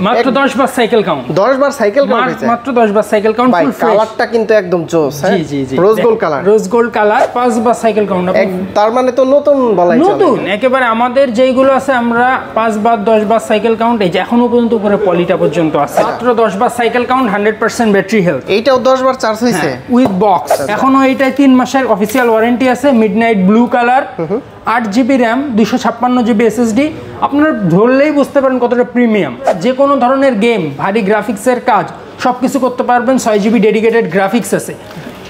মাত্র 10 বার cycle count, 10 বার সাইকেল কাউন্ট হয়েছে, মাত্র 10 বার সাইকেল কাউন্ট। ভাই কালারটা কিন্তু একদম জোস। জি জি জি, rose gold colour, rose gold colour, 5 বার সাইকেল কাউন্ট। তার মানে তো নতুন বলাই চলে, নতুন একেবারে। আমাদের যেইগুলো আছে আমরা 5 বার 10 বার সাইকেল কাউন্ট, এই যে এখনো পর্যন্ত উপরে পলিটা পর্যন্ত আছে। মাত্র 10 বার সাইকেল কাউন্ট, 100% ব্যাটারি হেলথ। এইটাও 10 বার চার্জ হয়েছে উইথ বক্স। এখনো এইটাই 3 মাসের অফিসিয়াল ওয়ারেন্টি আছে। Midnight blue colour, 8GB RAM, 256GB SSD। আপনারা ধরলেই বুঝতে পারেন কতটা প্রিমিয়াম। যে কোনো ধরনের গেম, ভারী গ্রাফিক্সের কাজ সবকিছু করতে পারবেন। 6GB ডেডিকেটেড গ্রাফিক্স আছে।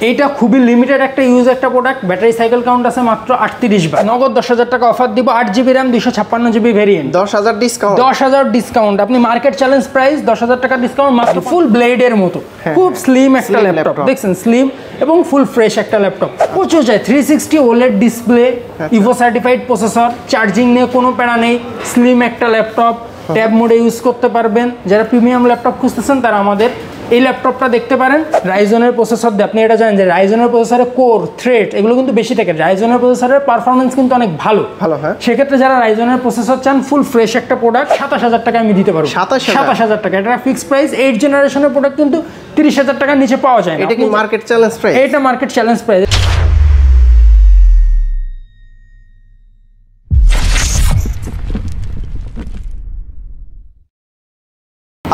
এইটা খুবই লিমিটেড একটা ইউজ একটা প্রোডাক্ট। ব্যাটারি সাইকেল কাউন্ট আছে মাত্র 38 বার। নগদ 10,000 টাকা অফার দিব। 8GB RAM, 256GB variant, 10,000 discount, 10,000 discount. আপনি মার্কেট চ্যালেঞ্জ প্রাইস 10,000 টাকা ডিসকাউন্ট মাত্র। ফুল ব্লেডের মতো খুব স্লিম একটা ল্যাপটপ, দেখছেন স্লিম এবং ফুল ফ্রেশ একটা ল্যাপটপ। প্রচুর যায় 360 OLED display, Ivo certified processor, charging নিয়ে কোনো প্যারা নেই। স্লিম একটা ল্যাপটপ, ট্যাব মোডে ইউজ করতে পারবেন। যারা প্রিমিয়াম ল্যাপটপ খুঁজতেছেন তারা আমাদের এই ল্যাপটপটা দেখতে পারেন। রাইজনের প্রসেসর দিয়ে, আপনি এটা জানেন যে রাইজনের প্রসেসরে কোর, থ্রেড এগুলো কিন্তু বেশি থাকে। রাইজনের প্রসেসরের পারফরমেন্স কিন্তু অনেক ভালো। হ্যাঁ। সেক্ষেত্রে যারা রাইজনের প্রসেসর চান, ফুল ফ্রেশ একটা প্রোডাক্ট 27,000 টাকা আমি দিতে পারবো। 27,000 টাকা, এটা ফিক্সড প্রাইস। 8 জেনারেশনের প্রোডাক্ট কিন্তু 30,000 টাকার নিচে পাওয়া যায় না। এটা কি মার্কেট চ্যালেঞ্জ প্রাইস? এটা মার্কেট চ্যালেঞ্জ প্রাইস।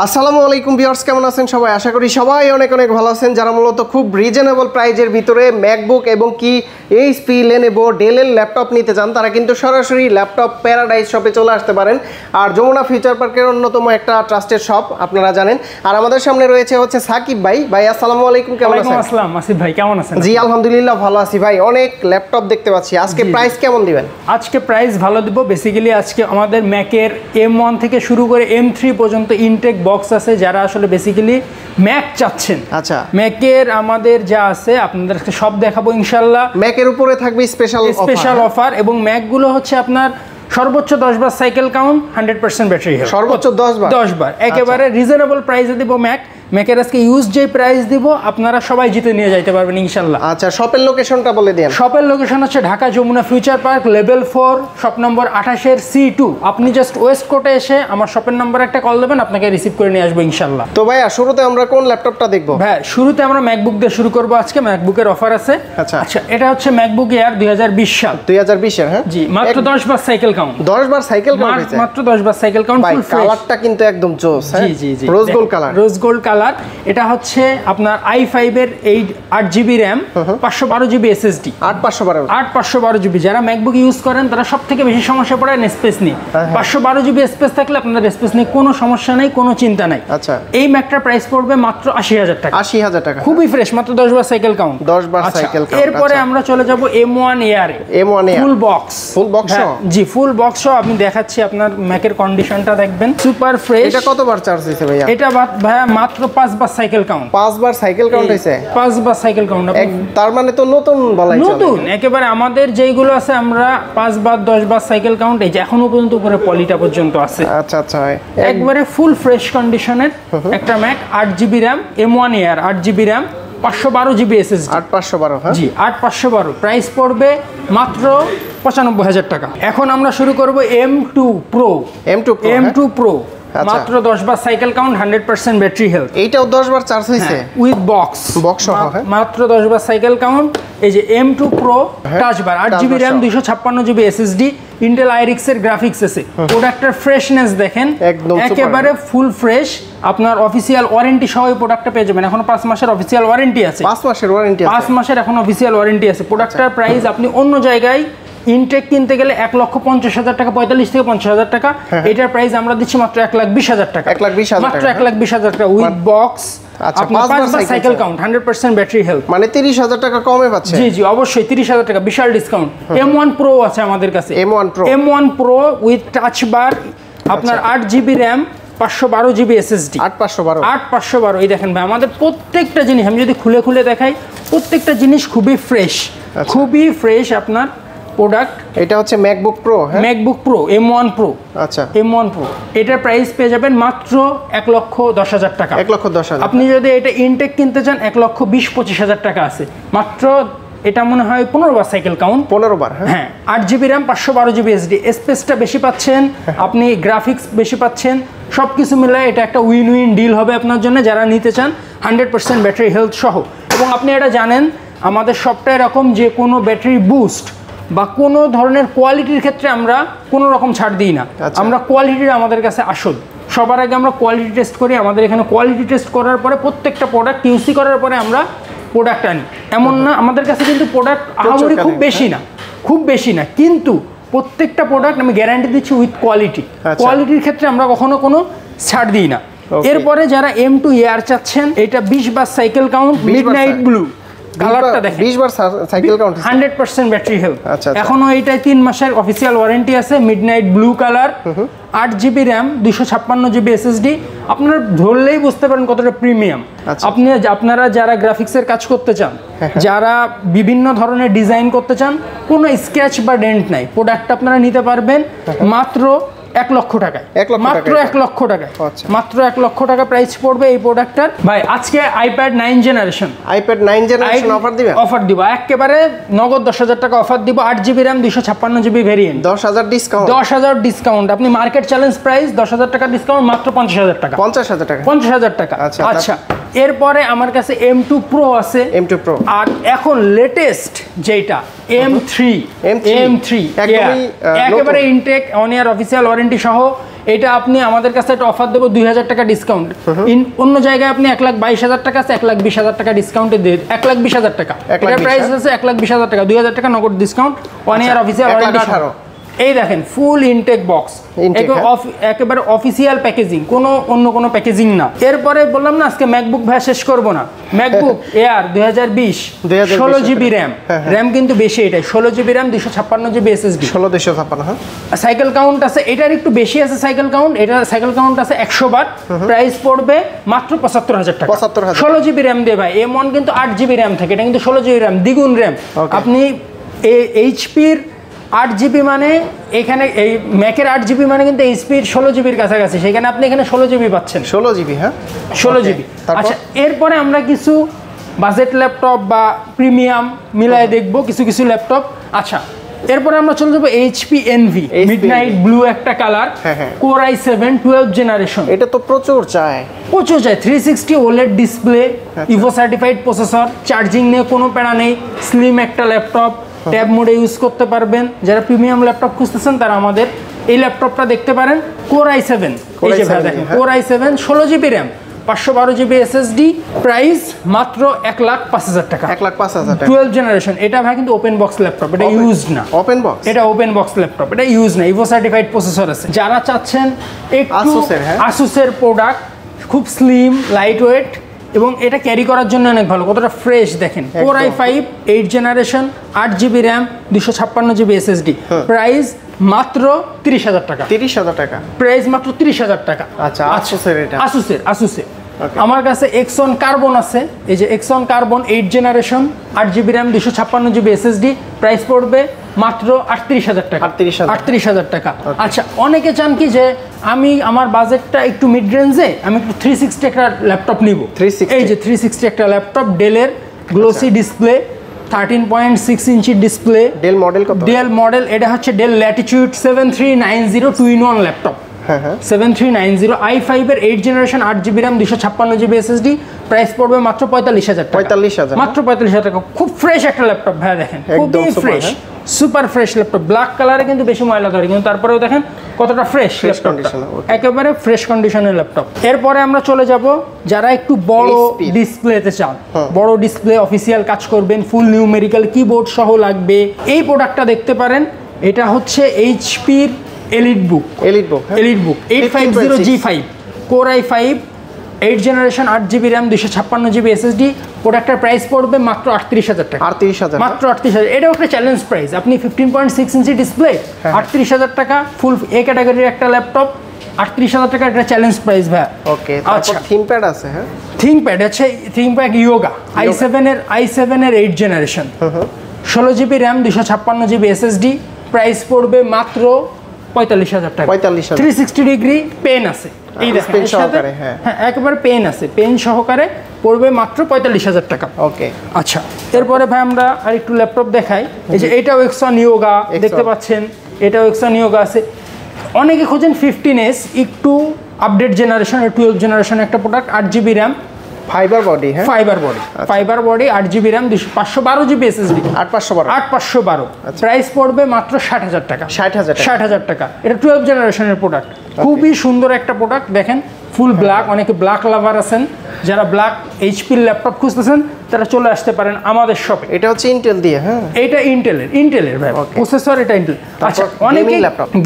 আসসালামু আলাইকুম ভিউয়ার্স, কেমন আছেন সবাই? আশা করি সবাই অনেক অনেক ভালো আছেন। যারা মূলত খুব রিজনেবল প্রাইজের ভিতরে ম্যাকবুক এবং কি এইচপি, লেনোভো, ডেলের ল্যাপটপ নিতে চান, তারা কিন্তু সরাসরি ল্যাপটপ প্যারাডাইস শপে চলে আসতে পারেন। আর যমুনা ফিউচার পার্কের অন্যতম একটা ট্রাস্টেড শপ, আপনারা জানেন। আর আমাদের সামনে রয়েছে হচ্ছে সাকিব ভাই। ভাই আসসালামু আলাইকুম, কেমন আছেন? আসসালাম আসিফ ভাই, কেমন আছেন? জি আলহামদুলিল্লাহ ভালো আছি ভাই। অনেক ল্যাপটপ দেখতে পাচ্ছি, আজকে প্রাইস কেমন দিবেন? আজকে প্রাইস ভালো দিব। বেসিক্যালি আজকে আমাদের ম্যাকের M1 থেকে শুরু করে M3 পর্যন্ত ইনটেক বক্স আছে। যারা আসলে বেসিক্যালি ম্যাক চাচ্ছেন, আচ্ছা, ম্যাকের আমাদের যা আছে আপনাদেরকে সব দেখাবো ইনশাআল্লাহ। ম্যাকের উপরে থাকবে স্পেশাল অফার। এবং ম্যাকগুলো হচ্ছে আপনার সর্বোচ্চ 10 বার সাইকেল কাউন্ট, 100% ব্যাটারি হেলথ। সর্বোচ্চ 10 বার একেবারে রিজনেবল প্রাইসে দিব ম্যাকের আজকে ইউজ যে প্রাইস দিব আপনারা সবাই জিতে নিয়ে যাইতে পারবেন ইনশাআল্লাহ। আচ্ছা, শপের লোকেশনটা বলে দেন। শপের লোকেশন হচ্ছে Dhaka Jamuna Future Park, level 4, shop number 28 C2। আপনি জাস্ট ওয়েস্ট কোর্টে এসে আমার শপের নাম্বারে একটা কল দেবেন, আপনাকে রিসিভ করে নিয়ে আসবো ইনশাআল্লাহ। তো ভাইয়া শুরুতে আমরা কোন ল্যাপটপটা দেখবো? ভাই শুরুতে আমরা ম্যাকবুক দিয়ে শুরু করব। আজকে ম্যাকবুকের অফার আছে। আচ্ছা, এটা হচ্ছে ম্যাকবুক এয়ার 2020 সাল। 2020 এর, হ্যাঁ জি, মাত্র 10 বার সাইকেল কাউন্ট, 10 বার সাইকেল কাউন্ট হয়েছে, মাত্র 10 বার সাইকেল কাউন্ট। ভাই কালারটা কিন্তু একদম জোস। জি জি জি, rose gold colour, rose gold colour. এটা হচ্ছে আপনার i5 এর 8GB RAM, 512GB SSD, 8512GB। যারা ম্যাকবুক ইউজ করেন তারা সবথেকে বেশি সমস্যা পড়ে স্পেস নিয়ে। 512GB স্পেস থাকলে আপনাদের স্পেস নিয়ে কোনো সমস্যা নাই, কোনো চিন্তা নাই। আচ্ছা, এই ম্যাকটার প্রাইস পড়বে মাত্র 80,000 টাকা। 80,000 টাকা, খুবই ফ্রেশ, মাত্র 10 বার সাইকেল কাউন্ট, 10 বার সাইকেল কাউন্ট। এরপরে আমরা চলে যাব M1 air, M1 air full box. জি, ফুল বক্স আমি দেখাচ্ছি। আপনার ম্যাকের কন্ডিশনটা দেখবেন, সুপার ফ্রেশ। এটা কতবার চার্জ হইছে ভাইয়া? এটা ভাইয়া মাত্র 5 বার সাইকেল কাউন্ট, 5 বার সাইকেল কাউন্ট হইছে, 5 বার সাইকেল কাউন্ট। তার মানে তো নতুন বলাই চলে, নতুন একেবারে। আমাদের যেইগুলো আছে আমরা 5 বার 10 বার সাইকেল কাউন্ট, এই যে এখনো পর্যন্ত উপরে পলিটা পর্যন্ত আছে। আচ্ছা আচ্ছা, একবারে ফুল ফ্রেশ কন্ডিশনের একটা Mac. 8GB RAM, M1 air, 8GB RAM, 512GB SSD, 8512। হ্যাঁ জি, 8512। প্রাইস পড়বে মাত্র 95,000 টাকা। এখন আমরা শুরু করব M2 Pro। M2 Pro মাত্র 10 বার সাইকেল কাউন্ট, 100% ব্যাটারি হেলথ। এইটাও 10 বার চার্জ হইছে উইথ বক্স সহ, মাত্র 10 বার সাইকেল কাউন্ট। এই যে M2 Pro touch bar, 8GB RAM, 256GB SSD, Intel Iris Xe এর গ্রাফিক্স আছে। প্রোডাক্টের ফ্রেশনেস দেখেন, একেবারে ফুল ফ্রেশ। আপনার অফিসিয়াল ওয়ারেন্টি সহ এই প্রোডাক্টটা পেয়ে যাবেন। এখন 5 মাসের অফিসিয়াল ওয়ারেন্টি আছে। 5 মাসের ওয়ারেন্টি আছে, 5 মাসের এখন অফিসিয়াল ওয়ারেন্টি আছে। প্রোডাক্টটার প্রাইস আপনি অন্য জায়গায় ইনটেক কিনতে গেলে 1,50,000 টাকা, 45 থেকে 50,000 টাকা। এটার প্রাইস আমরা দিচ্ছি মাত্র 1,20,000 টাকা, মাত্র 1,20,000 টাকা উইথ বক্স। আচ্ছা, 5 বার সাইকেল কাউন্ট, 100% ব্যাটারি হেলথ, মানে 30,000 টাকা কমে পাচ্ছে। জি জি, অবশ্যই 30,000 টাকা, বিশাল ডিসকাউন্ট। M1 Pro আছে আমাদের কাছে, M1 Pro উইথ টাচ বার, আপনার 8GB র্যাম, 512GB SSD, 8512। এই দেখেন ভাই, আমাদের প্রত্যেকটা জিনিস আমি যদি খুলে খুলে দেখাই, প্রত্যেকটা জিনিস খুবই ফ্রেশ, খুবই ফ্রেশ আপনার প্রোডাক্ট। এটা হচ্ছে MacBook pro, MacBook pro M1 Pro। আচ্ছা, M1 Pro এটার প্রাইস পেয়ে যাবেন মাত্র 1,10,000 টাকা। 1,10,000। আপনি যদি এটা ইনটেক কিনতে চান 1,20,000-25,000 টাকা আছে। মাত্র এটা মনে হয় 15 বার সাইকেল কাউন্ট। 15 বার, হ্যাঁ। 8GB র্যাম, 512GB SSD, স্পেসটা বেশি পাচ্ছেন, আপনি গ্রাফিক্স বেশি পাচ্ছেন, সব কিছু মিলে এটা একটা উইন উইন ডিল হবে আপনার জন্য যারা নিতে চান 100% ব্যাটারি হেলথ সহ। এবং আপনি এটা জানেন আমাদের সবটা এরকম যে কোনো ব্যাটারি বুস্ট বা কোনো ধরনের কোয়ালিটির ক্ষেত্রে আমরা কোনো রকম ছাড় দিই না। আমরা কোয়ালিটির আমাদের কাছে আসল, সবার আগে আমরা কোয়ালিটি টেস্ট করি। আমাদের এখানে কোয়ালিটি টেস্ট করার পরে প্রত্যেকটা প্রোডাক্ট কিউসি করার পরে আমরা প্রোডাক্ট আনি। এমন না আমাদের কাছে কিন্তু প্রোডাক্ট আহামরি খুব বেশি না, কিন্তু প্রত্যেকটা প্রোডাক্ট আমি গ্যারান্টি দিচ্ছি উইথ কোয়ালিটি। কোয়ালিটির ক্ষেত্রে আমরা কখনো কোনো ছাড় দিই না। এরপরে যারা M2 এয়ার চাচ্ছেন, এটা 20 বার সাইকেল কাউন্ট, মিডনাইট ব্লু কালারটা দেখেন, 20 বার সাইকেল কাউন্ট, 100% ব্যাটারি হেলথ। আচ্ছা, এখনো এটাই 3 মাসের অফিসিয়াল ওয়ারেন্টি আছে। Midnight blue colour, 8GB RAM, 256GB SSD। আপনারা ধরলেই বুঝতে পারেন কতটা প্রিমিয়াম। আপনারা যারা গ্রাফিক্সের কাজ করতে চান, যারা বিভিন্ন ধরনের ডিজাইন করতে চান, কোনো স্ক্র্যাচ বা ডেন্ট নাই, প্রোডাক্ট আপনারা নিতে পারবেন মাত্র 1 লক্ষ টাকায়। মাত্র 1 লক্ষ টাকায়, মাত্র 1 লক্ষ টাকা প্রাইস পড়বে এই প্রোডাক্টটার। ভাই আজকে আইপ্যাড 9 জেনারেশন অফার দিবেন? অফার দিব, একেবারে নগদ 10,000 টাকা অফার দিব। 8GB RAM, 256GB variant, 10,000 discount. 10,000 discount. আপনি মার্কেট চ্যালেঞ্জ প্রাইস 10,000 টাকা ডিসকাউন্ট, মাত্র 50,000 টাকা। 50,000 টাকা। আচ্ছা, এরপরে আমার কাছে M2 Pro আছে। M2 Pro আর এখন লেটেস্ট যেটা M3 একেবারে intact, one year official warranty সহ। এটা আপনি আমাদের কাছে একটা অফার দেবো 2,000 টাকা ডিসকাউন্ট। অন্য জায়গায় আপনি 1,22,000 টাকা আছে, 1,20,000 টাকা ডিসকাউন্টে দিয়ে 1,20,000 টাকা। এটার প্রাইস আছে 1,20,000 টাকা, 2,000 টাকা নগদ discount, on year official warranty সহ। এই দেখেন ফুল ইনটেক বক্স, একেবারে অফিসিয়াল প্যাকেজিং, অন্য কোনো প্যাকেজিং না। এরপরে বললাম না আজকে ম্যাকবুক ভাই শেষ করব না। ম্যাকবুক এয়ার 2020, 16GB র্যাম কিন্তু বেশি, এটাই 16GB র্যাম, 256GB SSD, 16,256। হ্যাঁ, সাইকেল কাউন্ট আছে এটার একটু বেশি আছে সাইকেল কাউন্ট, এটা সাইকেল কাউন্ট আছে 100 বার। প্রাইস পড়বে মাত্র 75,000 টাকা। 16GB র্যাম দিয়ে ভাই, M1 কিন্তু 8GB র্যাম থাকে, এটা কিন্তু 16GB র্যাম, দ্বিগুণ র্যাম। আপনি এইচপির 8GB মানে এখানে এই ম্যাকের 8GB মানে কিন্তু এইচপির 16GBর কাছাকাছি, সেখানে আপনি এখানে 16GB পাচ্ছেন। 16GB, হ্যাঁ 16GB। আচ্ছা, এরপরে আমরা কিছু বাজেট ল্যাপটপ বা প্রিমিয়াম মিলায় দেখবো কিছু ল্যাপটপ। আচ্ছা, এরপরে আমরা চলে যাবো HP Envy মিডনাইট ব্লু একটা কালার, Core i7 12 জেনারেশন। এটা তো প্রচুর চায় 360 OLED display, Ivo certified processor, charging নিয়ে কোনো প্যারা নেই, স্লিম একটা ল্যাপটপ, ট্যাব মোডে ইউজ করতে পারবেন। যারা প্রিমিয়াম ল্যাপটপ খুঁজতেছেন তারা আমাদের এই ল্যাপটপটা দেখতে পারেন। Core i7, এই যে ভাই দেখেন Core i7, 16GB RAM, 512GB SSD, price মাত্র 1,05,000 টাকা। 1,05,000 টাকা, 12 জেনারেশন। এটা ভাই কিন্তু ওপেন বক্স ল্যাপটপ, এটা ইউজড না। ওপেন বক্স, এটা ওপেন বক্স ল্যাপটপ, এটা ইউজ না, ইভো সার্টিফাইড প্রসেসর আছে। যারা চাচ্ছেন একটু আসুসের প্রোডাক্ট, খুব স্লিম, লাইট ওয়েট এবং এটা ক্যারি করার জন্য অনেক ভালো, কতটা ফ্রেশ দেখেন। Core i5 8 generation, 8GB RAM, 256GB SSD, price মাত্র 30,000 টাকা। 30,000 টাকা প্রাইস মাত্র 30,000 টাকা। আচ্ছা, আসুসের এটা, আসুসের আমার কাছে Exon Carbon আছে, এই যে Exon Carbon 8 generation, 8GB RAM, 256GB SSD, price পড়বে মাত্র 38,000 টাকা। 38,000 টাকা। আচ্ছা, অনেকে চান কি যে আমি আমার বাজেটটা একটু মিড রেঞ্জে, আমি একটু 360 একটা ল্যাপটপ নিব। এই যে 360 একটা ল্যাপটপ, ডেলের glossy display, 13.6 inch display. Del model কত? ডেল মডেল এটা হচ্ছে del Latitude 7390 2-in-1 laptop. 7390 i5 এর 8 generation, 8GB RAM, 256GB SSD, price পড়বে মাত্র 45,000 টাকা। 45,000, মাত্র 45,000 টাকা। খুব ফ্রেশ একটা ল্যাপটপ ভাই, দেখেন খুবই fresh, super fresh laptop. Black কালারে কিন্তু বেশি ময়লা ধরে, কিন্তু তারপরেও দেখেন কতটা ফ্রেশ ল্যাপটপটা, একেবারে ফ্রেশ কন্ডিশনের ল্যাপটপ। এরপরে আমরা চলে যাব যারা একটু বড় ডিসপ্লেতে চান, বড় ডিসপ্লে, অফিসিয়াল কাজ করবেন, ফুল নিউমেরিক্যাল কিবোর্ড সহ লাগবে, এই প্রোডাক্টটা দেখতে পারেন। এটা হচ্ছে এইচপির EliteBook 850G5, Core i5 8 generation, 8GB RAM, 256GB SSD, প্রোডাক্টের প্রাইস পড়বে মাত্র 38,000 টাকা। 38,000, মাত্র 38,000। এটাও একটা চ্যালেঞ্জ প্রাইস। আপনি 15.6 ইঞ্চি ডিসপ্লে, 38,000 টাকা, ফুল এ ক্যাটাগরির একটা ল্যাপটপ, 38,000 টাকা, একটা চ্যালেঞ্জ প্রাইস ভাই। ওকে, তারপর থিংকপ্যাড আছে। হ্যাঁ, থিংকপ্যাড আছে, থিংকপ্যাড Yoga i7 এর 8 generation, 16GB RAM, 256GB SSD, price পড়বে মাত্র 45,000 টাকা। 45,000, 360 ডিগ্রি পেন আছে, এই দেখেন পেন সহকারে, হ্যাঁ একবার পেন আছে, পেন সহকারে পড়বে মাত্র 45,000 টাকা। ওকে আচ্ছা, এরপরে ভাই আমরা আর একটু ল্যাপটপ দেখাই। এই যে এটাও এক্সন ইয়োগা দেখতে পাচ্ছেন, এটাও এক্সন ইয়োগা আছে। অনেকে খোঁজেন 15S, একটু আপডেট জেনারেশন, 12 জেনারেশন একটা product, 8GB RAM, fibre body, হ্যাঁ fibre body, 8GB RAM, 512GB SSD, 8512 price পড়বে মাত্র 60,000 টাকা। 60,000 টাকা। এটা 12 জেনারেশনের প্রোডাক্ট, খুবই সুন্দর একটা প্রোডাক্ট। দেখেন ফুল ব্ল্যাক, অনেকে ব্ল্যাক লাভার আছেন, যারা ব্ল্যাক এইচপির ল্যাপটপ খুঁজতেছেন তারা চলে আসতে পারেন আমাদের শপে। এটা হচ্ছে ইন্টেল দিয়ে, হ্যাঁ এটা ইন্টেলের ভাই প্রসেসর, এটা ইন্টেল। আচ্ছা, অনেকে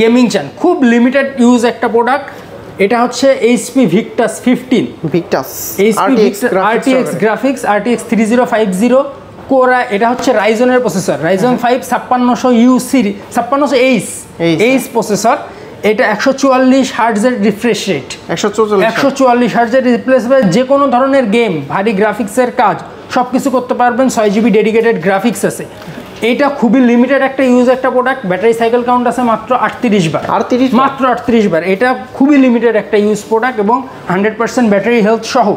গেমিং চান, খুব লিমিটেড ইউজ একটা প্রোডাক্ট। এটা হচ্ছে HP Victus 15, RTX graphics, RTX 3050 কোরা। এটা হচ্ছে রাইজনের processor, Ryzen 5 5600U series, 5600H processor. এটা 144 হার্টজের রিফ্রেশ রেট, 144 হার্টজের রিপ্লেস হবে। যে কোনো ধরনের গেম, ভারী গ্রাফিক্সের কাজ সব কিছু করতে পারবেন। 6GB ডেডিকেটেড গ্রাফিক্স আছে। এইটা খুবই লিমিটেড একটা ইউজ একটা প্রোডাক্ট। ব্যাটারি সাইকেল কাউন্ট আছে মাত্র 38 বার, মাত্র 38 বার। এটা খুবই লিমিটেড একটা ইউজ প্রোডাক্ট এবং 100% ব্যাটারি হেলথ সহ।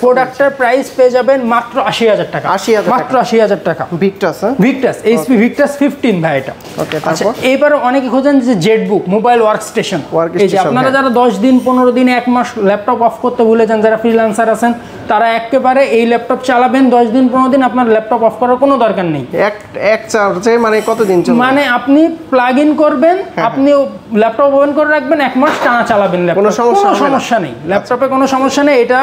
প্রোডাক্টের প্রাইস পেয়ে যাবেন মাত্র 80,000 টাকা, মাত্র 80,000 টাকা। ভিক্টাস HP Victus 15 ভাই এটা। আচ্ছা, এবারে অনেকে খোঁজেন যে জেটবুক মোবাইল ওয়ার্ক স্টেশন। এই যে আপনারা যারা 10 দিন 15 দিন 1 মাস ল্যাপটপ অফ করতে ভুলে যান, যারা ফ্রিল্যান্সার আছেন, তারা একেবারে এই ল্যাপটপ চালাবেন 10 দিন 15 দিন, আপনার ল্যাপটপ অফ করার কোনো দরকার নেই। মানে কতদিন চলবে? মানে আপনি প্লাগ ইন করবেন, আপনি ল্যাপটপ ওপেন করে রাখবেন, 1 মাস টানা চালাবেন, কোনো সমস্যা নেই। ল্যাপটপে কোনো সমস্যা নেই। এটা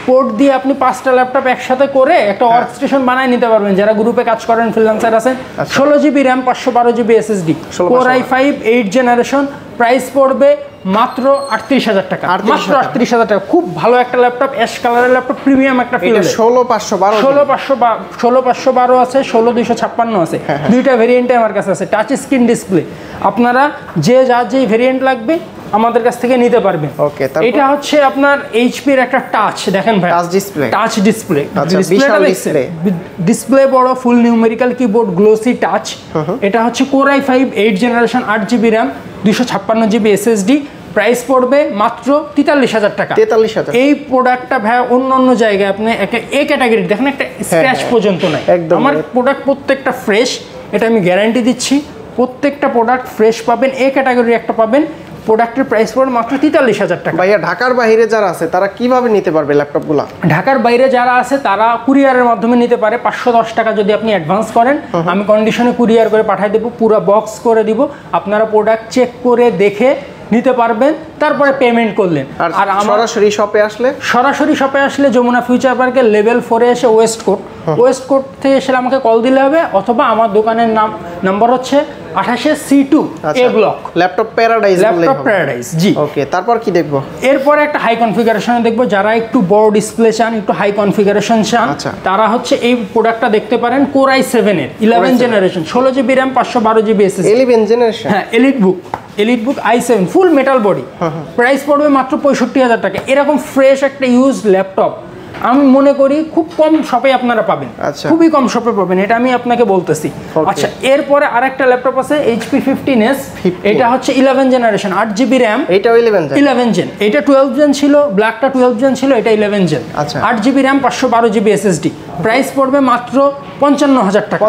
পোর্ট দিয়ে আপনি 5টা ল্যাপটপ একসাথে করে একটা ওয়ার্ক স্টেশন বানায় নিতে পারবেন। যারা গ্রুপে কাজ করেন, ফ্রিল্যান্সার আছেন। 16GB RAM, 512GB SSD, Core i5 8 generation. Price পড়বে মাত্র 38,000 টাকা, মাত্র 38,000 টাকা। খুব ভালো একটা ল্যাপটপ, অ্যাশ কালারের ল্যাপটপ, প্রিমিয়াম একটা ফিল। 16512 আছে, 16256 আছে, দুইটা ভেরিয়েন্টে আমার কাছে আছে। টাচ স্ক্রিন ডিসপ্লে, আপনারা যে ভেরিয়েন্ট লাগবে আমাদের কাছ থেকে নিতে পারবেন। এটা হচ্ছে আপনার এইচপির একটা টাচ, দেখেন ভাই, টাচ ডিসপ্লে, ডিসপ্লে বড়, ফুল নিউমেরিক্যাল কিবোর্ড, গ্লোসি টাচ। এটা হচ্ছে Core i5 8 generation, 8GB RAM, 256GB SSD। Price পড়বে মাত্র 43,000 টাকা। এই প্রোডাক্টটা ভাই অন্য জায়গায় আপনি এ ক্যাটাগরি দেখেন, একটা স্ক্র্যাচ পর্যন্ত নাই। আমার প্রোডাক্ট প্রত্যেকটা ফ্রেশ, এটা আমি গ্যারান্টি দিচ্ছি। প্রত্যেকটা প্রোডাক্ট ফ্রেশ পাবেন, এ ক্যাটাগরি একটা পাবেন। প্রোডাক্টের প্রাইস পড়বে মাত্র 43,000 টাকা। ভাইয়া, ঢাকার বাইরে যারা আছে তারা কিভাবে নিতে পারবে ল্যাপটপগুলো? ঢাকার বাইরে যারা আছে তারা কুরিয়ারের মাধ্যমে নিতে পারে। 510 টাকা যদি আপনি অ্যাডভান্স করেন, আমি কন্ডিশনে কুরিয়ার করে পাঠিয়ে দেবো, পুরো বক্স করে দিব। আপনারা প্রোডাক্ট চেক করে দেখে নিতে পারবেন, তারপরে পেমেন্ট করলেন। আর সরাসরি শপে আসলে যমুনা ফিউচার পার্কের লেভেল 4-এ এসে ওয়েস্ট কোর্ট থেকে এসে আমাকে কল দিলে হবে, অথবা আমার দোকানের নাম্বার হচ্ছে 28 C2 A block, laptop paradise. জি, ওকে। তারপর কি দেখবো? এরপরে একটা হাই কনফিগারেশনে দেখবো। যারা একটু বড় ডিসপ্লে চান, একটু হাই কনফিগারেশন চান, তারা হচ্ছে এই প্রোডাক্টটা দেখতে পারেন। Core i7 এর 11 generation, 16GB RAM, 512GB SSD, 11 generation, হ্যাঁ, এলিট বুক i7 ফুল মেটাল বডি। প্রাইস পড়বে মাত্র 65,000 টাকা। এরকম ফ্রেশ একটা ইউজ ল্যাপটপ আমি মনে করি খুব কম শপে আপনারা পাবেন, খুবই কম শপে পাবেন, এটা আমি আপনাকে বলতেছি। আচ্ছা, এরপরে আরেকটা ল্যাপটপ আছে HP 15S। এটা হচ্ছে 11 জেনারেশন, 8GB র্যাম, এটাও 11 জেন। এটা 12 জেন ছিল, ব্ল্যাকটা 12 জেন ছিল, এটা 11 gen. 8GB RAM, 512GB SSD। Price পড়বে মাত্র 55,000 টাকা,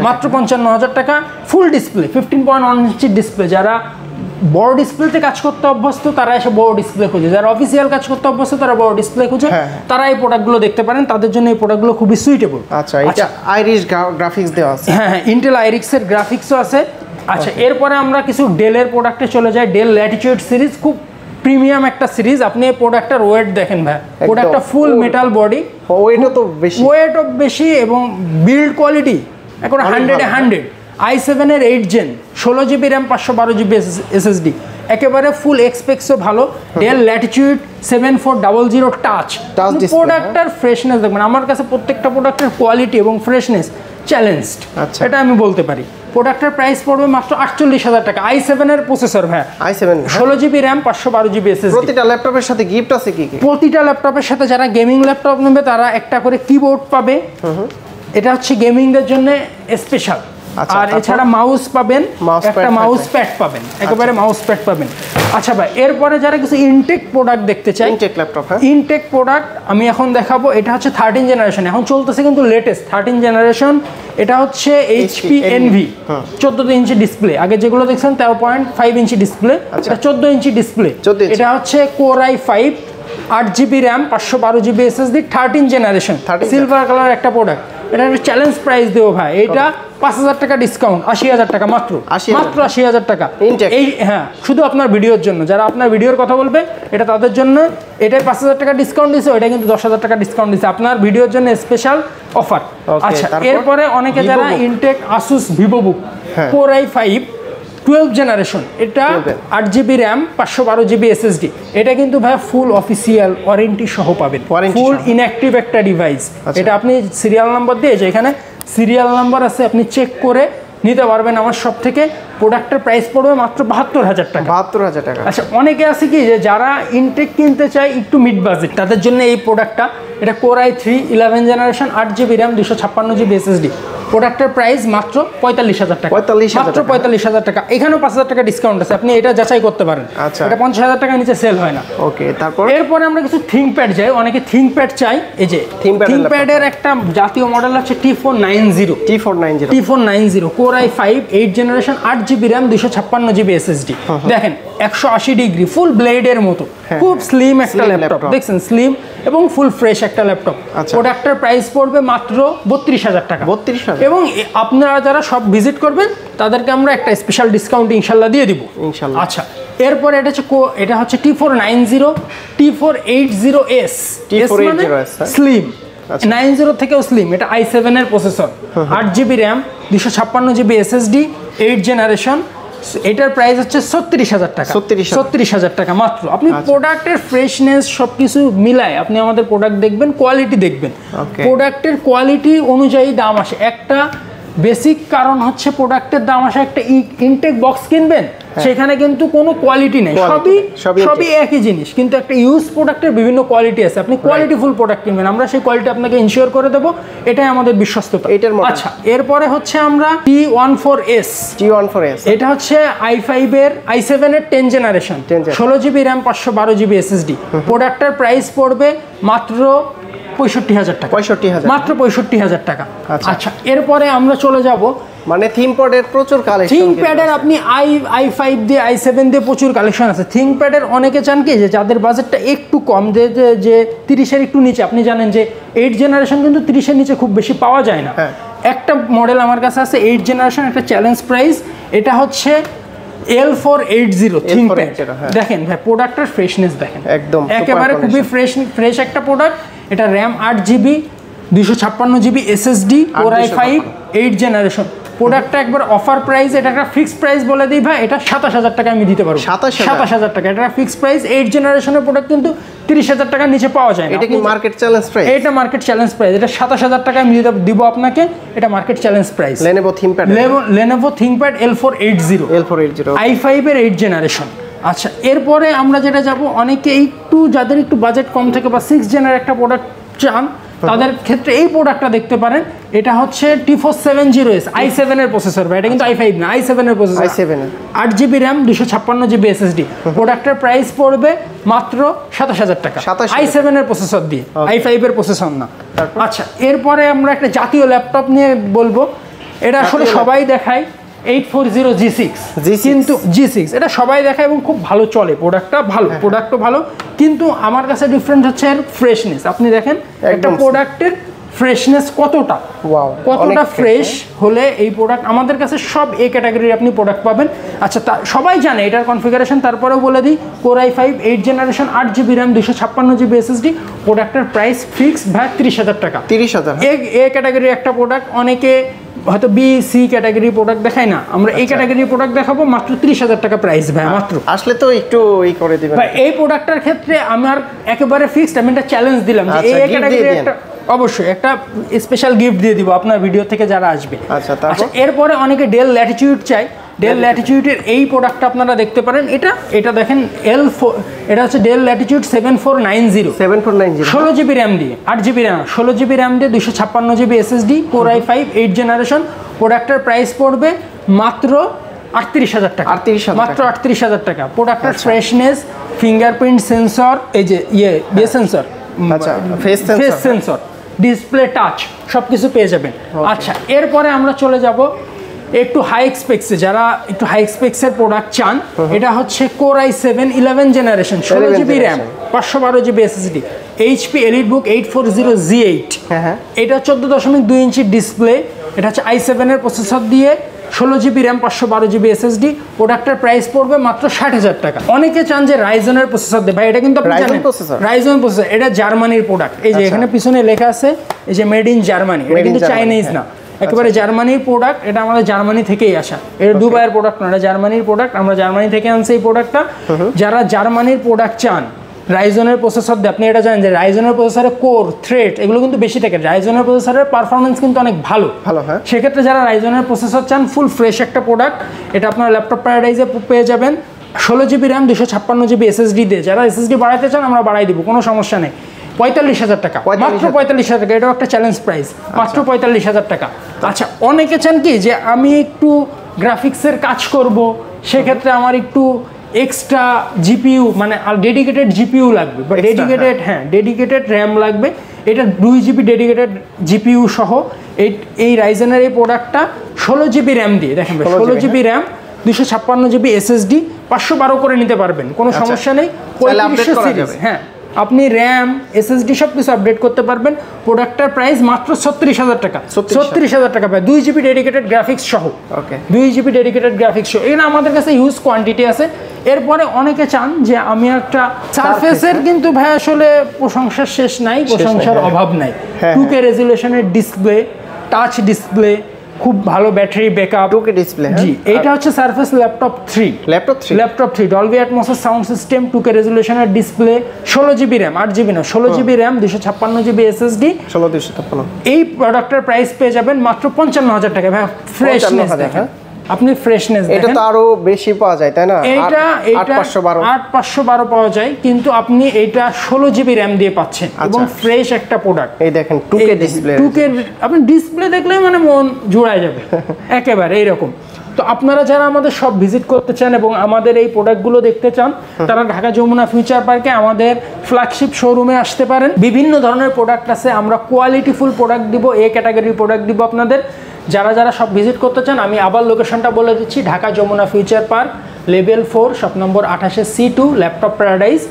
মাত্র 55,000 টাকা। Full display, 15.1 inch display. যারা বড় ডিসপ্লেতে কাজ করতে অভ্যস্ত তারা এসে বড় ডিসপ্লে খুঁজে, যারা অফিসিয়াল কাজ করতে অভ্যস্ত তারা বড় ডিসপ্লে খুঁজে, তারা এই প্রোডাক্টগুলো দেখতে পারেন। তাদের জন্য এই প্রোডাক্টগুলো খুবই সুইটেবল। আচ্ছা, এটা আইরিশ গ্রাফিক্স দেওয়া আছে, হ্যাঁ, ইন্টেল আইরিক্সের গ্রাফিক্সও আছে। আচ্ছা, এরপরে আমরা কিছু ডেলের প্রোডাক্টে চলে যাই। ডেল ল্যাটিটিউড সিরিজ, খুব প্রিমিয়াম একটা সিরিজ। আপনি এই প্রোডাক্টটার ওয়েট দেখেন ভাই, প্রোডাক্টটা ফুল মেটাল বডি, ওয়েটও বেশি এবং বিল্ড কোয়ালিটি এখন 100 i7 এর 8 gen, 16GB RAM, 512GB SSD, একেবারে ফুল এক্সপেক্সও ভালো। Dell Latitude 7400 touch. প্রোডাক্টটার ফ্রেশনেস দেখবেন, আমার কাছে প্রত্যেকটা প্রোডাক্টের কোয়ালিটি এবং ফ্রেশনেস চ্যালেঞ্জড, এটা আমি বলতে পারি। প্রোডাক্টের প্রাইস পড়বে মাত্র 48,000 টাকা। i7 এর প্রসেসর ভাই, i7 16GB RAM, 512GB SSD। প্রতিটা ল্যাপটপের সাথে গিফট আছে কি? প্রতিটা ল্যাপটপের সাথে যারা গেমিং ল্যাপটপ নেবে তারা একটা করে কিবোর্ড পাবে। এটা হচ্ছে গেমিংদের জন্য স্পেশাল। আর এছাড়া মাউস পাবেন, একটা মাউস প্যাড পাবেন, একেবারে মাউস প্যাড পাবেন। আচ্ছা ভাই, এরপরে যারা কিছু ইনটেক প্রোডাক্ট দেখতে চাই, ইনটেক ল্যাপটপ, ইনটেক প্রোডাক্ট আমি এখন দেখাবো। এটা হচ্ছে 13 জেনারেশন, এখন চলতেছে কিন্তু লেটেস্ট 13 জেনারেশন। এটা হচ্ছে HP Envy 14 ইঞ্চি ডিসপ্লে। আগে যেগুলো দেখছেন 13.5 ইঞ্চি ডিসপ্লে, এটা 14 ইঞ্চি ডিসপ্লে। এটা হচ্ছে Core i5, 8GB RAM, 512GB SSD, 13 generation, silver colour একটা প্রোডাক্ট। এটা একটা চ্যালেঞ্জ প্রাইস দেবো ভাই, এটা 5000 টাকা ডিসকাউন্ট, 80,000 টাকা মাত্র, মাত্র 80,000 টাকা। এই হ্যাঁ, শুধু আপনার ভিডিওর জন্য, যারা আপনার ভিডিওর কথা বলবে এটা তাদের জন্য এটাই 5000 টাকা ডিসকাউন্ট দিছে, ওইটা কিন্তু 10,000 টাকা ডিসকাউন্ট দিছে আপনার ভিডিওর জন্য স্পেশাল অফার। আচ্ছা, এরপরে অনেকে যারা intact Asus VivoBook Core i5 12 generation, এটা 8GB RAM, 512GB SSD, এটা কিন্তু ভাই ফুল অফিসিয়াল ওয়ারেন্টি সহ পাবেন, ফুল ইনঅ্যাক্টিভ একটা ডিভাইস। এটা আপনি সিরিয়াল নাম্বার দিয়ে, যেখানে সিরিয়াল নাম্বার আছে আপনি চেক করে নিতে পারবেন আমার সব থেকে। প্রোডাক্টের প্রাইস পড়বে মাত্র 72,000 টাকা। 72,000 টাকা। আচ্ছা, অনেকে আছে কি যে যারা ইনটেক কিনতে চায় একটু মিড বাজেট, তাদের জন্য এই প্রোডাক্টটা। এটা Core i3 11 generation, 8GB RAM, 256GB SSD। প্রোডাক্টের প্রাইস মাত্র 45,000 টাকা, মাত্র 45,000 টাকা। এখানেও 5,000 টাকা ডিসকাউন্ট আছে, আপনি এটা যাচাই করতে পারেন। এটা 50,000 টাকার নিচে সেল হয় না। ওকে, তারপর এরপরে আমরা কিছু থিংকপ্যাড যাই। অনেকে থিংকপ্যাড চাই। এই যে থিংকপ্যাডের একটা জাতীয় মডেল হচ্ছে T490 Core i5 8 generation, 8GB RAM, 256GB SSD। দেখেন 180 ডিগ্রি ফুল ব্লেডের মতো, খুব স্লিম একটা ল্যাপটপ। দেখছেন স্লিম এবং ফুল ফ্রেশ একটা ল্যাপটপ। প্রোডাক্টের প্রাইস পড়বে মাত্র 32,000 টাকা। 32,000। এবং আপনারা যারা সব ভিজিট করবেন তাদেরকে আমরা একটা স্পেশাল ডিসকাউন্ট ইনশাল্লাহ দিয়ে দিব ইনশাল্লাহ। আচ্ছা, এরপরে এটা হচ্ছে T490 T480S, মানে স্লিম, 90 থেকেও স্লিম। এটা i7 এর processor, 8GB RAM, 256GB SSD, 8 generation. এটার প্রাইস হচ্ছে 36,000 টাকা, 36,000 টাকা মাত্র। আপনি প্রোডাক্টের ফ্রেশনেস সবকিছু মিলায় আপনি আমাদের প্রোডাক্ট দেখবেন, কোয়ালিটি দেখবেন, প্রোডাক্টের কোয়ালিটি অনুযায়ী দাম আসে। একটা বেসিক কারণ হচ্ছে প্রোডাক্টের দাম আসে, একটা ইনটেক বক্স কিনবেন সেখানে কিন্তু কোনো কোয়ালিটি নেই, সবই একই জিনিস, কিন্তু একটা ইউজ প্রোডাক্টের বিভিন্ন কোয়ালিটি আছে। আপনি কোয়ালিটিফুল প্রোডাক্ট কিনবেন, আমরা সেই কোয়ালিটি আপনাকে ইনশিওর করে দেবো, এটাই আমাদের বিশ্বস্ততা। আচ্ছা, এরপরে হচ্ছে আমরা T14S, এটা হচ্ছে i5 এর i7 এর 10 generation, 16GB RAM, 512GB SSD। প্রোডাক্টের প্রাইস পড়বে মাত্র 65,000 টাকা, মাত্র 65,000 টাকা। আচ্ছা, এরপরে আমরা চলে যাব, মানে থিংকপ্যাডের প্রচুর কালেকশন। থিংকপ্যাডের আপনি i5 দিয়ে i7 দিয়ে প্রচুর কালেকশন আছে। থিংকপ্যাডের অনেকে চান কি যে যাদের বাজেটটা একটু কম, যে 30-এর একটু নিচে, আপনি জানেন যে 8 জেনারেশন কিন্তু 30-এর নিচে খুব বেশি পাওয়া যায় না। একটা মডেল আমার কাছে আছে 8 জেনারেশন, একটা চ্যালেঞ্জ প্রাইস, এটা হচ্ছে L480 থিংকপ্যাড। দেখেন ভাই প্রোডাক্টের ফ্রেশনেস দেখেন, একদম একেবারে খুবই ফ্রেশ একটা প্রোডাক্ট। এটা RAM 8GB, 256GB SSD, Core i5 8 generation. প্রোডাক্টটা একবার অফার প্রাইস, এটা একটা ফিক্সড প্রাইস বলে দিই ভাই, এটা 27,000 টাকা আমি দিতে পারবো। 27,000 টাকা, এটা ফিক্সড প্রাইস। 8 জেনারেশনের প্রোডাক্ট কিন্তু 30,000 টাকার নিচে পাওয়া যায় না। এটা কি মার্কেট চ্যালেঞ্জ প্রাইস? এটা মার্কেট চ্যালেঞ্জ প্রাইস, এটা 27,000 টাকা আমি দিব আপনাকে, এটা market challenge price. Lenovo ThinkPad L480 i5 এর 8 জেনারেশন। আচ্ছা, এরপরে আমরা যেটা যাব, অনেকে একটু যাদের একটু বাজেট কম থাকে বা 6 জেনার একটা প্রোডাক্ট চান, তাদের ক্ষেত্রে এই প্রোডাক্টটা দেখতে পারেন। এটা হচ্ছে T470S, i7 এর প্রসেসর ভাই, এটা কিন্তু i5 না, i7 এর processor, 8GB RAM, 256GB SSD। প্রোডাক্টের প্রাইস পড়বে মাত্র 27,000 টাকা, i7 এর প্রসেসর দিয়ে, i5 এর প্রসেসর না। আচ্ছা, এরপরে আমরা একটা জাতীয় ল্যাপটপ নিয়ে বলবো, এটা আসলে সবাই দেখায় 840 G6, কিন্তু G6 এটা সবাই দেখায় এবং খুব ভালো চলে, প্রোডাক্টটা ভালো, প্রোডাক্টও ভালো, কিন্তু আমার কাছে ডিফারেন্ট হচ্ছে এর ফ্রেশনেস। আপনি দেখেন একটা প্রোডাক্টের ফ্রেশনেস কতটা, কতটা ফ্রেশ হলে এই প্রোডাক্ট, আমাদের কাছে সব এ ক্যাটাগরির আপনি প্রোডাক্ট পাবেন। আচ্ছা, সবাই জানে এটার কনফিগারেশন, তারপরেও বলে দিই, Core i5 8 generation, 8GB RAM, 256GB SSD। প্রোডাক্টের প্রাইস ফিক্স ভাই 30,000 টাকা। 30,000 এ ক্যাটাগরির একটা প্রোডাক্ট, অনেকে হয়তো বি সি ক্যাটাগরি প্রোডাক্ট দেখাই না, আমরা এই ক্যাটাগরির প্রোডাক্ট দেখাবো মাত্র 30,000 টাকা প্রাইস ভাই, মাত্র। আসলে তো একটু করে দিবেন ভাই, এই প্রোডাক্টের ক্ষেত্রে আমার একেবারে ফিক্সড, আমি একটা চ্যালেঞ্জ দিলাম যে এই ক্যাটাগরির একটা অবশ্যই একটা স্পেশাল গিফট দিয়ে দিব আপনার ভিডিও থেকে যারা আসবে। আচ্ছা, এরপরে অনেকে ডেল ল্যাটিটিউড চাই, ডেল ল্যাটিটিউডের এই প্রোডাক্টটা আপনারা দেখতে পারেন। এটা দেখেন L4, এটা হচ্ছে ডেল ল্যাটিটিউড 7490, 16GB RAM দিয়ে, 8GB RAM, 16GB RAM দিয়ে, 256GB SSD, Core i5 8 generation. প্রোডাক্টের প্রাইস পড়বে মাত্র 38,000 টাকা। 38,000 মাত্র 38,000 টাকা। প্রোডাক্টের ফ্রেশনেস, ফিঙ্গারপ্রিন্ট সেন্সর, এই যে সেন্সর, আচ্ছা ফেস সেন্সর, ডিসপ্লে টাচ সবকিছু পেয়ে যাবেন। আচ্ছা, এরপরে আমরা চলে যাব একটু হাই এক্সপেক্সে, যারা একটু হাই এক্সপেক্সের প্রোডাক্ট চান। এটা হচ্ছে core i7 11 generation, 16 GB RAM, 512 GB SSD, HP EliteBook 840Z8। এটা 14.2 ইঞ্চি ডিসপ্লে। এটা হচ্ছে i7 এর প্রসেসর দিয়ে 16 জিবি র্যাম, 512 জিবি এসএসডি। প্রোডাক্টের প্রাইস পড়বে মাত্র 60,000 টাকা। অনেকে চান যে রাইজনের প্রসেসর দেয়, ভাই এটা কিন্তু আপনি জানেন রাইজন প্রসেসর, এটা জার্মানির প্রোডাক্ট। এই যে এখানে পিছনে লেখা আছে এই যে মেড ইন জার্মানি, এটা কিন্তু চাইনিজ না, একেবারে জার্মানির প্রোডাক্ট। এটা আমাদের জার্মানি থেকেই আসা, এটা দুবাইয়ের প্রোডাক্ট না, এটা জার্মানির প্রোডাক্ট। আমরা জার্মানি থেকে আনছি এই প্রোডাক্টটা। যারা জার্মানির প্রোডাক্ট চান রাইজনের প্রসেসর দিয়ে, আপনি এটা জানেন যে রাইজনের প্রসেসরে কোর, থ্রেড এগুলো কিন্তু বেশি থাকে। রাইজনের প্রসেসরের পারফরমেন্স কিন্তু অনেক ভালো। হ্যাঁ, সেক্ষেত্রে যারা রাইজনের প্রসেসর চান, ফুল ফ্রেশ একটা প্রোডাক্ট, এটা আপনার ল্যাপটপ প্যারাডাইজে পেয়ে যাবেন। 16 জিবি র্যাম, 256 জিবি এসএসডি দিয়ে। যারা এসএসডি বাড়াইতে চান আমরা বাড়াই দিব, কোনো সমস্যা নেই। 45,000 টাকা, মাত্র 45,000 টাকা। এটাও একটা চ্যালেঞ্জ প্রাইস, মাত্র 45,000 টাকা। আচ্ছা, অনেকে চান কি যে আমি একটু গ্রাফিক্সের কাজ করব, সেক্ষেত্রে আমার একটু এক্সট্রা জিপিইউ, মানে ডেডিকেটেড জিপিইউ লাগবে, বা ডেডিকেটেড র্যাম লাগবে। এটা 2 জিবি ডেডিকেটেড জিপিইউ সহ এই রাইজেনের এই প্রোডাক্টটা 16 জিবি র্যাম দিয়ে, দেখেন 16 জিবি র্যাম, 256 জিবি এসএসডি, 512 করে নিতে পারবেন, কোনো সমস্যা নেই। 3500 সিরিজ, হ্যাঁ, আপনি র্যাম, এসএসডি সব কিছু আপডেট করতে পারবেন। প্রোডাক্টের প্রাইস মাত্র 36,000 টাকা। 36,000 টাকা পায় 2 জিবি ডেডিকেটেড গ্রাফিক্স সহ। 2 জিবি ডেডিকেটেড গ্রাফিক্স সহ। এখানে আমাদের কাছে হিউজ কোয়ান্টিটি আছে। এরপরে অনেকে চান যে আমি একটা সারফেসের, কিন্তু ভাই আসলে প্রশংসার শেষ নাই, প্রশংসার অভাব নাই। 2K রেজুলেশনের ডিসপ্লে, টাচ ডিসপ্লে, খুব ভালো ব্যাটারি ব্যাকআপ, 2K ডিসপ্লে। জি, এইটা হচ্ছে সারফেস ল্যাপটপ 3, ল্যাপটপ 3 ডলবি অ্যাটমসের সাউন্ড সিস্টেম, 2K রেজুলেশনের ডিসপ্লে, 16 জিবি র্যাম, 8 জিবি না 16 জিবি র্যাম, 256 জিবি এসএসডি। 256। এই প্রোডাক্টের প্রাইস পেয়ে যাবেন মাত্র 55,000 টাকা। ভাই ফ্রেশনেস দেখেন, আপনি ফ্রেশনেস দেখেন, এটা তো আরো বেশি পাওয়া যায় তাই না? এটা 8512 পাওয়া যায়, কিন্তু আপনি এটা 16 জিবি র্যাম দিয়ে পাচ্ছেন এবং ফ্রেশ একটা প্রোডাক্ট। এই দেখেন 2K ডিসপ্লে, 2K আপনি ডিসপ্লে দেখলে মানে মন জুড়ায় যাবে একেবারে এইরকম। তো আপনারা যারা আমাদের সব ভিজিট করতে চান এবং আমাদের এই প্রোডাক্টগুলো দেখতে চান, তারা ঢাকা যমুনা ফিউচার পার্কে আমাদের ফ্ল্যাগশিপ শোরুমে আসতে পারেন। বিভিন্ন ধরনের প্রোডাক্ট আছে, আমরা কোয়ালিটিফুল প্রোডাক্ট দিব, এ ক্যাটাগরির প্রোডাক্ট দিব আপনাদের। যারা সব ভিজিট করতে চান, আমি আবার লোকেশনটা বলে দিচ্ছি, Dhaka Jamuna Future Park, level 4, shop number 28 C2, Laptop Paradise.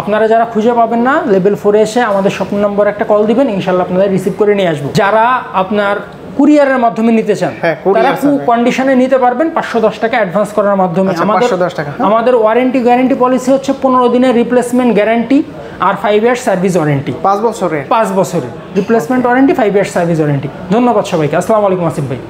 আপনারা যারা খুঁজে পাবেন না, লেভেল 4 এসে আমাদের শপ নম্বর একটা কল দিবেন, ইনশাল্লাহ আপনাদের রিসিভ করে নিয়ে আসবো। যারা আপনার কুরিয়ারের মাধ্যমে নিতে চান, তারা কন্ডিশনে নিতে পারবেন 510 টাকা অ্যাডভান্স করার মাধ্যমে। আমাদের ওয়ারেন্টি গ্যারান্টি পলিসি হচ্ছে 15 দিনের রিপ্লেসমেন্ট গ্যারান্টি আর 5 ইয়ার্স সার্ভিস ওয়ারেন্টি। 5 বছরের replacement warranty, 5 years service warranty. ধন্যবাদ সবাইকে, আসসালামু আলাইকুম আসিফ ভাই।